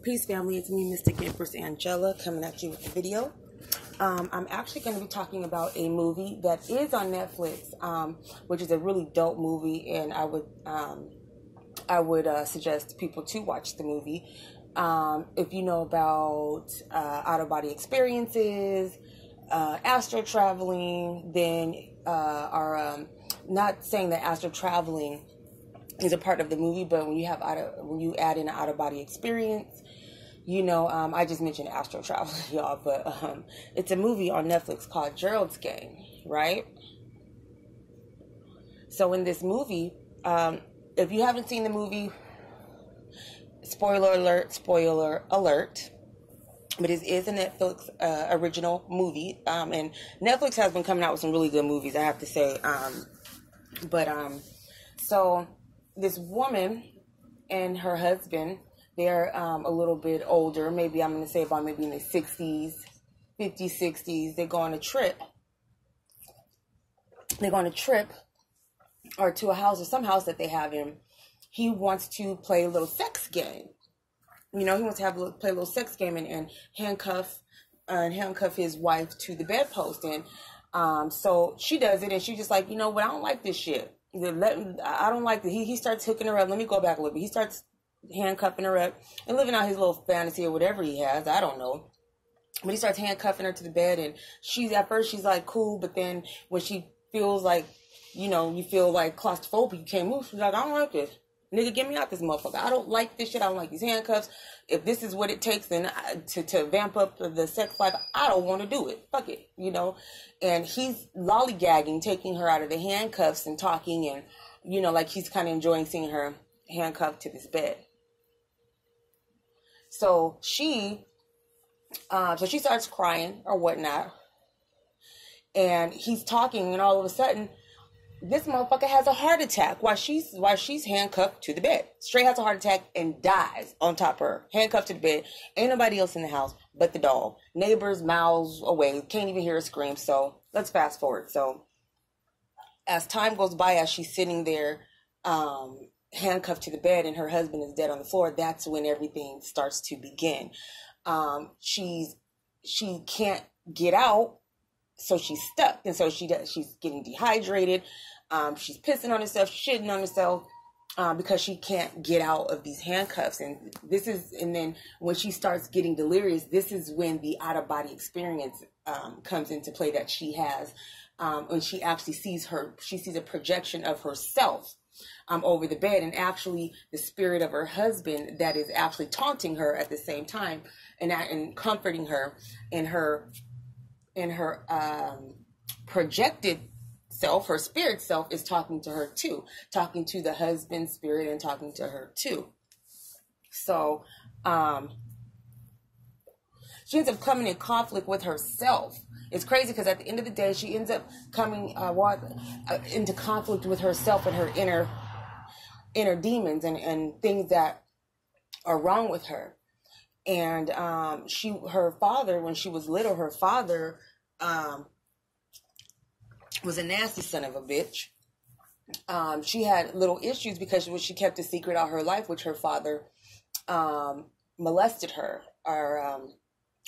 Peace family, it's me, Mr. Empress Angela, coming at you with a video. I'm actually going to be talking about a movie that is on Netflix, which is a really dope movie, and I would suggest people to watch the movie. If you know about out-of-body experiences, astral traveling, then not saying that astral traveling is a part of the movie, but when you add in an out-of-body experience, I just mentioned astral travel, y'all, but it's a movie on Netflix called Gerald's Game, right? So in this movie, if you haven't seen the movie, spoiler alert, but it is a Netflix original movie, and Netflix has been coming out with some really good movies, I have to say. So this woman and her husband, they're a little bit older, maybe I'm going to say about maybe in the 60s, 50s, 60s. They go on a trip. Or to a house or some house that they have in. He wants to play a little sex game. He wants to play a little sex game and handcuff his wife to the bedpost. And so she does it, and she's just like, you know what, I don't like this shit. I don't like it. He starts hooking her up. Let me go back a little bit. He starts handcuffing her up and living out his little fantasy or whatever he has. I don't know. But he starts handcuffing her to the bed, and at first she's like cool, but then when she feels like, you feel like claustrophobic, you can't move, she's like, I don't like this. Nigga, get me out this motherfucker. I don't like this shit. I don't like these handcuffs. If this is what it takes then to vamp up the sex life, I don't want to do it. Fuck it, And he's lollygagging, taking her out of the handcuffs and talking, and, like he's kind of enjoying seeing her handcuffed to this bed. So she starts crying or whatnot, and he's talking, and all of a sudden, this motherfucker has a heart attack while she's handcuffed to the bed. Straight has a heart attack and dies on top of her, handcuffed to the bed. Ain't nobody else in the house but the dog. Neighbors miles away, can't even hear her scream. So let's fast forward. So as time goes by, as she's sitting there, handcuffed to the bed, and her husband is dead on the floor, that's when everything starts to begin. She can't get out, so she's stuck, and so she's getting dehydrated. She's pissing on herself, shitting on herself, because she can't get out of these handcuffs. And then when she starts getting delirious, this is when the out-of-body experience comes into play that she has. When she actually sees a projection of herself over the bed, and actually the spirit of her husband that is actually taunting her at the same time, and comforting her in her projected self. Her spirit self is talking to her too, talking to the husband's spirit and talking to her too. So she ends up coming in conflict with herself. It's crazy because at the end of the day, she ends up coming into conflict with herself and her inner demons and things that are wrong with her. And her father, when she was little, her father was a nasty son of a bitch. She had little issues because she kept a secret all her life, which her father molested her.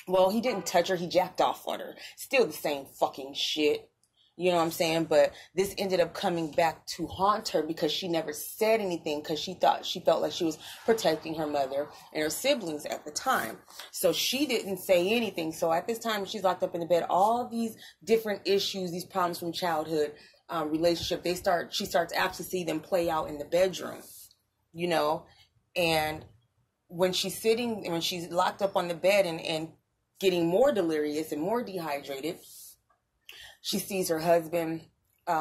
Well, he didn't touch her, he jacked off on her. Still the same fucking shit. You know what I'm saying? But this ended up coming back to haunt her because she never said anything, because she felt like she was protecting her mother and her siblings at the time. So she didn't say anything. So at this time, she's locked up in the bed. All these different issues, these problems from childhood, relationship, she starts actually see them play out in the bedroom, and when she's locked up on the bed and getting more delirious and more dehydrated, she sees her husband.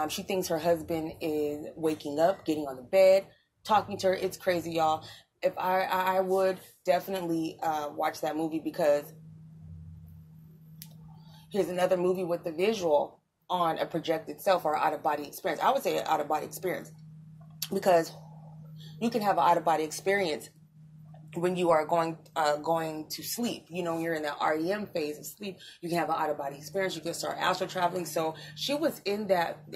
She thinks her husband is waking up, getting on the bed, talking to her. It's crazy, y'all. If I would definitely watch that movie, because here's another movie with the visual on a projected self or out-of-body experience. I would say an out-of-body experience, because you can have an out-of-body experience when you are going to sleep. You're in that REM phase of sleep. You can have an out-of-body experience. You can start astral traveling. So she was in that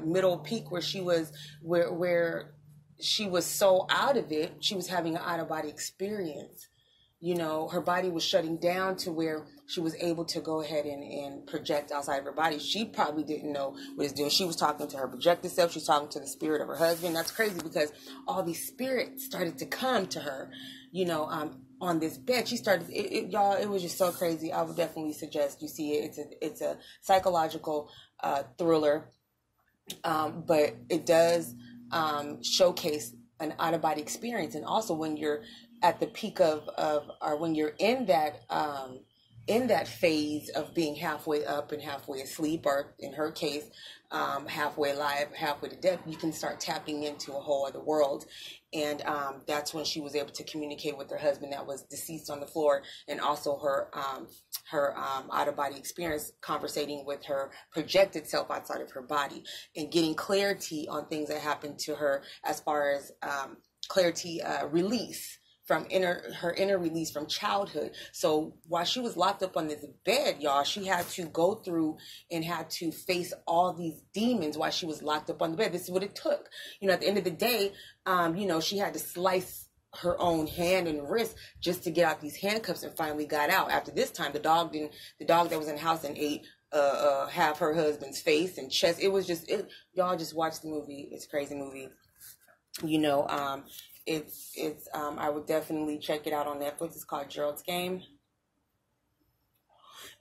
middle peak where she was where she was so out of it. She was having an out-of-body experience. her body was shutting down to where she was able to go ahead and project outside of her body. She probably didn't know what it's doing. She was talking to her projected self. She was talking to the spirit of her husband. That's crazy because all these spirits started to come to her, on this bed. She started, y'all, it was just so crazy. I would definitely suggest you see it. It's a psychological thriller, but it does showcase an out-of-body experience. And also when you're at the peak of or when you're in that phase of being halfway up and halfway asleep, or in her case, halfway alive, halfway to death, you can start tapping into a whole other world. And that's when she was able to communicate with her husband that was deceased on the floor, and also her out-of-body experience, conversating with her projected self outside of her body, and getting clarity on things that happened to her as far as clarity, release from her inner release from childhood. So while she was locked up on this bed, y'all, she had to go through and had to face all these demons while she was locked up on the bed. This is what it took. At the end of the day, she had to slice her own hand and wrist just to get out these handcuffs, and finally got out. After this time, the dog that was in the house and ate half her husband's face and chest. It was just, y'all just watch the movie. It's a crazy movie. I would definitely check it out on Netflix. It's called Gerald's Game.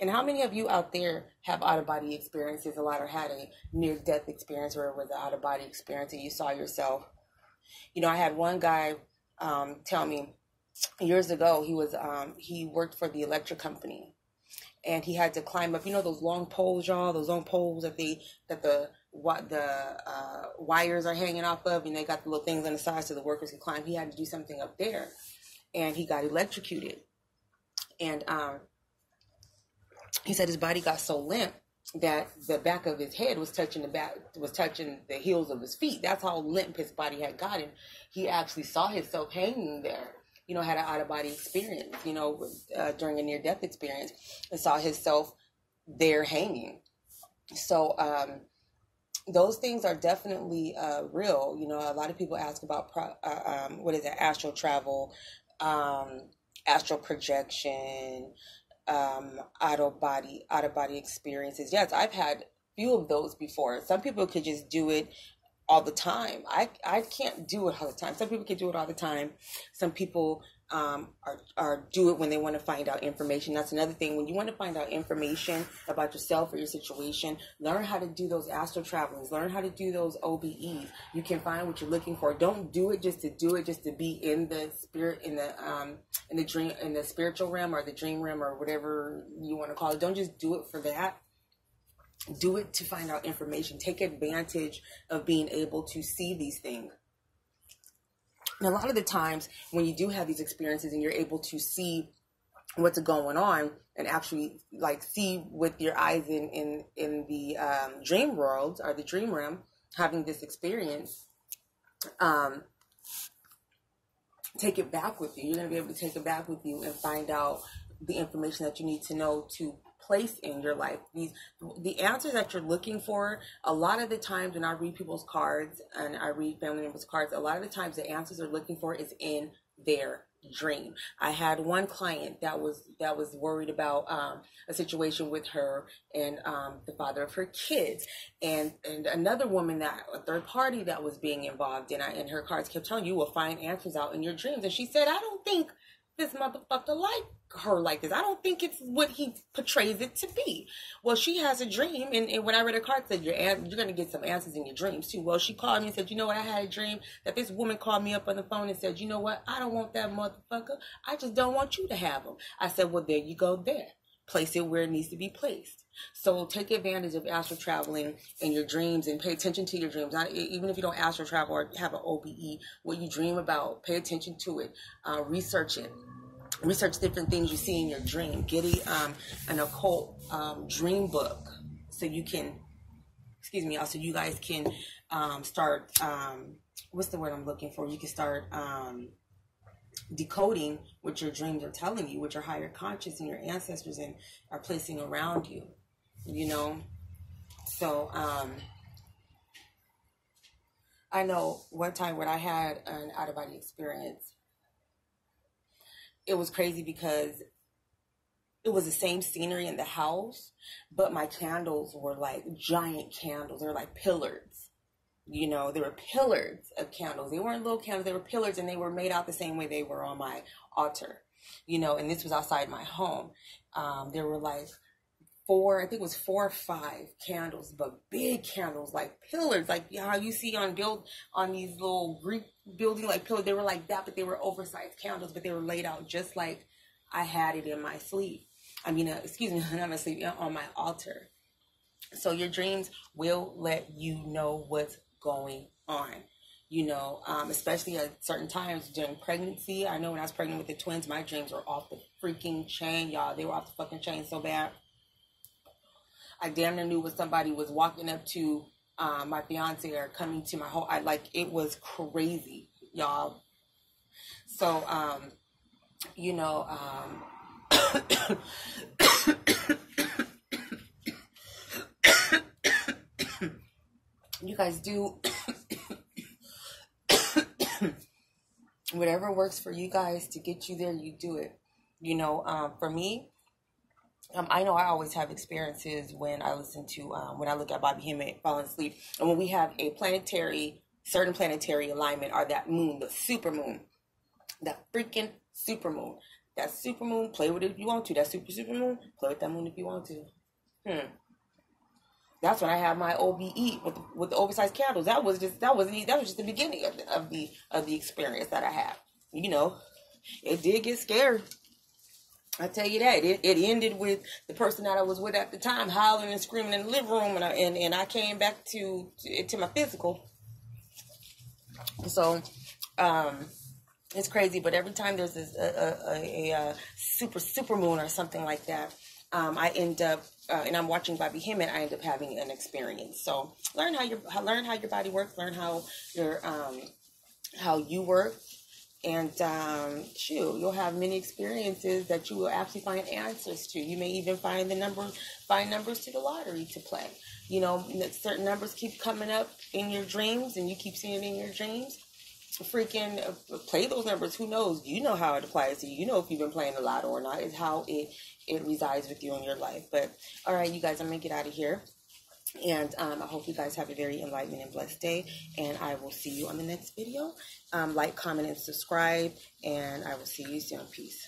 And how many of you out there have out-of-body experiences, a lot, or had a near-death experience where it was an out-of-body experience and you saw yourself? I had one guy tell me years ago, he worked for the electric company, and he had to climb up, those long poles, y'all, those long poles that the wires are hanging off of, and they got the little things on the side so the workers can climb. He had to do something up there, and he got electrocuted. And he said his body got so limp that the back of his head was touching the heels of his feet. That's how limp his body had gotten. He actually saw himself hanging there. Had an out-of-body experience, during a near-death experience, and saw himself there hanging. So, those things are definitely real. A lot of people ask about astral travel, astral projection, out-of-body experiences. Yes, I've had few of those before. Some people could just do it all the time. I can't do it all the time. Some people can do it all the time. Some people are do it when they want to find out information. That's another thing. When you want to find out information about yourself or your situation, learn how to do those astral travelings. Learn how to do those OBEs. You can find what you're looking for. Don't do it just to do it, just to be in the spirit, in the dream, in the spiritual realm or the dream realm or whatever you want to call it. Don't just do it for that. Do it to find out information. Take advantage of being able to see these things. And a lot of the times when you do have these experiences and you're able to see what's going on and actually see with your eyes in the dream world or the dream realm, having this experience, take it back with you. You're going to be able to take it back with you and find out the information that you need to know to place in your life. The answers that you're looking for, a lot of the times when I read people's cards and I read family members' cards, a lot of the times the answers they're looking for is in their dream. I had one client that was worried about a situation with her and the father of her kids, and another woman, a third party that was being involved in, and her cards kept telling you will find answers out in your dreams. And she said, I don't think this motherfucker like her like this. I don't think it's what he portrays it to be. Well, she has a dream, and when I read her card, said you're going to get some answers in your dreams too. Well, she called me and said, you know what, I had a dream that this woman called me up on the phone and said, you know what, I don't want that motherfucker. I just don't want you to have him. I said, well, there you go there. Place it where it needs to be placed. So take advantage of astral traveling in your dreams and pay attention to your dreams. Even if you don't astral travel or have an OBE, what you dream about, pay attention to it. Research it. Research different things you see in your dream. Get an occult dream book so you can, also you guys can start, what's the word I'm looking for? You can start decoding what your dreams are telling you, what your higher conscious and your ancestors are placing around you, So I know one time when I had an out-of-body experience, it was crazy because it was the same scenery in the house, but my candles were like giant candles. They were like pillars. You know, they were pillars of candles. They weren't little candles. They were pillars, and they were made out the same way they were on my altar. You know, and this was outside my home. There were like I think it was 4 or 5 candles, but big candles, like pillars, like how you see on these little Greek building like pillars. They were like that, but they were oversized candles, but they were laid out just like I had it in my sleep. I mean, excuse me, not my sleep, on my altar. So your dreams will let you know what's going on. You know, especially at certain times during pregnancy. I know when I was pregnant with the twins, my dreams were off the freaking chain, y'all. They were off the fucking chain so bad. I damn near knew when somebody was walking up to my fiance or coming to my home. It was crazy, y'all. So, you know, you guys do whatever works for you guys to get you there, you do it. You know, for me, I know I always have experiences when I listen to, when I look at Bobby Hemmett falling asleep. And when we have a certain planetary alignment, or that moon, the super moon, that freaking super moon. That super moon, play with it if you want to. That super moon, play with that moon if you want to. That's when I have my OBE with the oversized candles. That was just the beginning of the experience that I had. You know, it did get scary. I tell you that. It ended with the person that I was with at the time hollering and screaming in the living room, and I came back to my physical. So, it's crazy, but every time there's a super moon or something like that, I end up, and I'm watching Bobby Hemmett, I end up having an experience. So learn how your body works, learn how you work, and you'll have many experiences that you will actually find answers to. You may even find numbers to the lottery to play. You know, certain numbers keep coming up in your dreams, and you keep seeing it in your dreams. Freaking play those numbers. Who knows? You know how it applies to you. You know if you've been playing a lot or not. Is how it resides with you in your life. But all right, you guys, I'm gonna get out of here, and I hope you guys have a very enlightened and blessed day. And I will see you on the next video. Like, comment, and subscribe, and I will see you soon. Peace.